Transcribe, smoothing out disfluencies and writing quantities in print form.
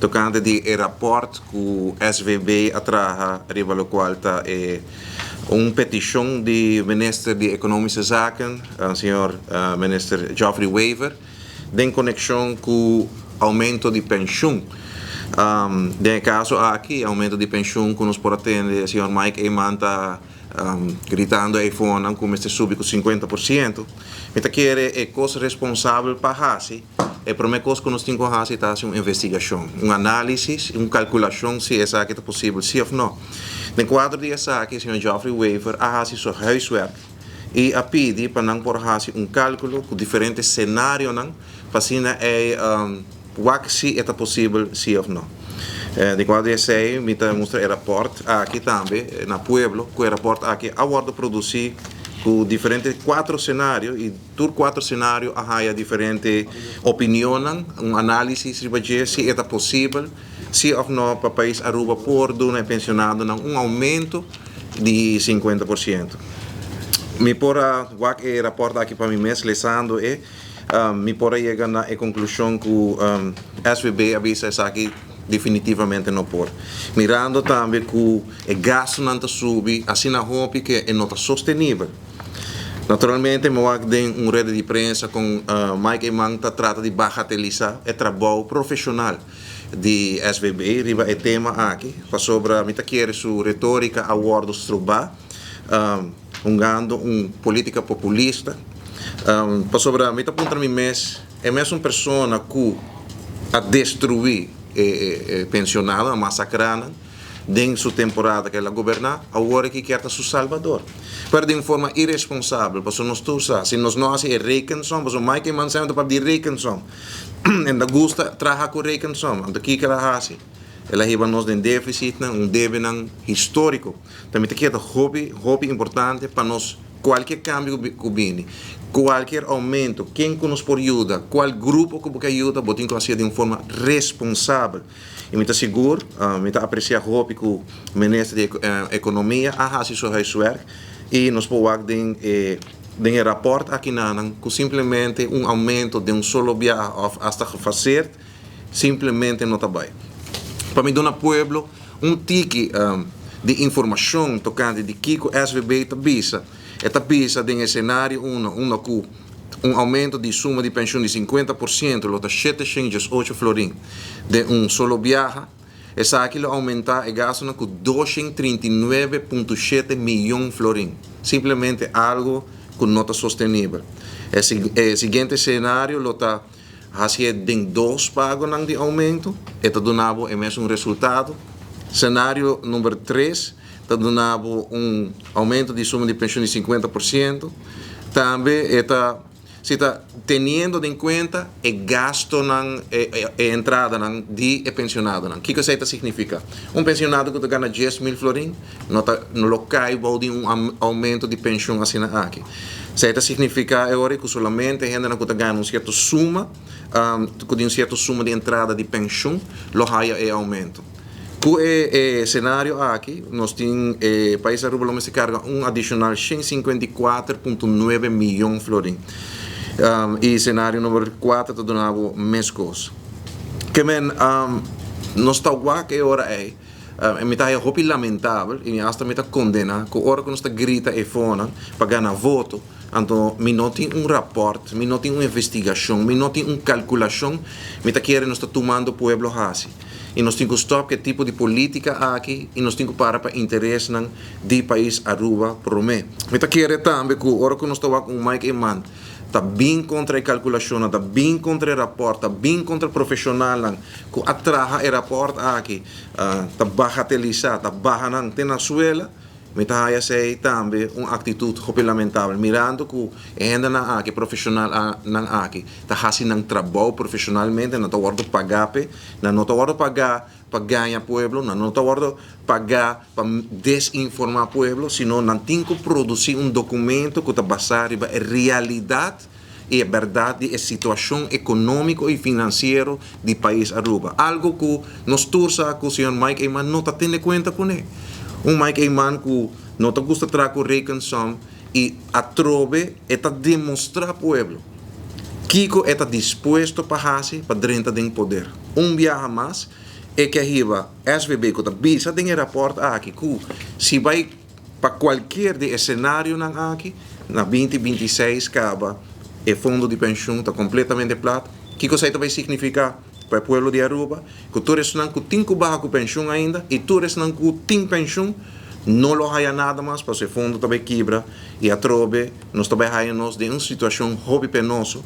tocante di rapport que SVB atraha arriba lo qual ta petition di minister di Economische Zaken, senhor minister Geoffrey Wever, in conexão com aumento de pensão. Nel caso aqui, aumento de pensão que nos pode atender, o senhor Mike Eman está gritando aí fora como este sube com 50%. Então, que é coisa responsável para fazer. É a primeira coisa que nós temos que fazer é uma investigação, uma análise, uma calculação se essa aqui é possível, sim ou não. No quadro dessa aqui, o senhor Geoffrey Wever a fazer seu huiswerk e a pedir para não por fazer um cálculo com diferentes cenários para se se é possível, sim ou não. De quadro dessa aí, me mostra o rapport aqui também, na Pueblo, que o rapport aqui aguarda produzir com diferentes 4 cenários e por 4 cenários há diferentes opiniões, análise se é possível, se ou não para o país Aruba por do pensionado aumento de 50%. Me pora o rapport aqui para mim mesmo lesando me pora chegar na conclusão que o SVB avisa essa aqui definitivamente não por. Mirando também que o gasto não sube, assim na roupa que é nota sostenível. Naturalmente, eu vou dar rede de imprensa com Mike Eman que trata de bagatelizar o trabalho profissional de SVB, riba é tema aqui, para sobre a querer sua retórica a wordos trubar, ungando política populista, para sobre a mita ponta é mesmo uma pessoa que a destruir pensionado, a massacrar em sua temporada que ela governa, agora que quer su Salvador. Pero de forma irresponsável, porque nós todos, se nós não fazemos rekensom, porque o Mike Eman sempre para pedir rekensom, e não gosta trabalhar com rekensom, então o que ela faz? Ela leva nos em déficit, débito histórico. Também tem que é hobby importante para nós, qualquer câmbio que viene, qualquer aumento, quem que nos pode ajudar, qual grupo que pode ajudar, botem que fazer de uma forma responsável. E me está seguro, me está apreciar que o ministro de Economia a fazer seu huiswerk e nos pode dar um rapport aqui que simplesmente aumento de solo viagem hasta fazer simplesmente não está bem. Para mim, dona Pueblo, tique de informação tocante de que o SVB está visa. Esta visa tem cenário aumento de suma de pensão de 50%, lota 708 florim de solo viaje, essa aqui aumenta e gasto com 239,7 milhões florim. Simplesmente algo que não está sostenível. O seguinte cenário, lota tem 2 pagos de aumento, está donado é mesmo resultado. Cenário número 3, está donado aumento de suma de pensão de 50%. Também está se está tendo em conta o gasto entrada de pensionado. O que isso significa? Pensionado que ganha 10 mil florim, não cai de aumento de pensão assim aqui. Isso significa agora que solamente a gente não ganha uma certa suma, com uma certa suma de entrada de pensão, lo haya aumento. Com o cenário aqui, nós temos o país Aruba se carga adicional 154,9 milhões florim. E cenário número 4 está donado mais coisa. Que nós estamos aqui agora me está lamentável e hasta me está condena que hora que nós está grita e fona para ganhar voto, então me não tem rapport, me não tem uma investigação, me não tem uma calculação, me está querendo nós está tomando o pueblo assim. E nós temos que stop que tipo de política aqui e nós temos que parar para interesse do país Aruba por mim. Me está querendo também que hora que nós estamos com o Mike Eman está bem contra a calculação, está bem contra o rapport, está bem contra o profissional que atraja o rapport aqui, está bagatelizado, está barrando na suela, me está aí também uma atitude lamentável, mirando que a gente profissional aqui está fazendo um trabalho profissionalmente, não está guardando pagar, não está guardando pagar para ganhar pueblo, não está guardando pagar para desinformar pueblo, senão não tem que produzir documento que está baseado na realidade e a verdade da situação econômica e financeira do país Aruba. Algo que nós torça que o senhor Mike Eman não está tendo conta com ele. Mike Eman que não está gosta de trazer rekensom e atrove está demonstrar ao pueblo que está disposto para fazer para dentro do poder. Viaja mais é que arriba SVB que bisa tem rapport aqui que se vai para qualquer de cenário na aqui na 2026 acaba o fundo de pensão está completamente plata. Que coisa isso vai significar para o povo de Aruba? Que todos não têm com pensão ainda e todos não têm pensão, não lo há nada mais para o fundo também quebra e a trobe nós também há nós de uma situação hobby penoso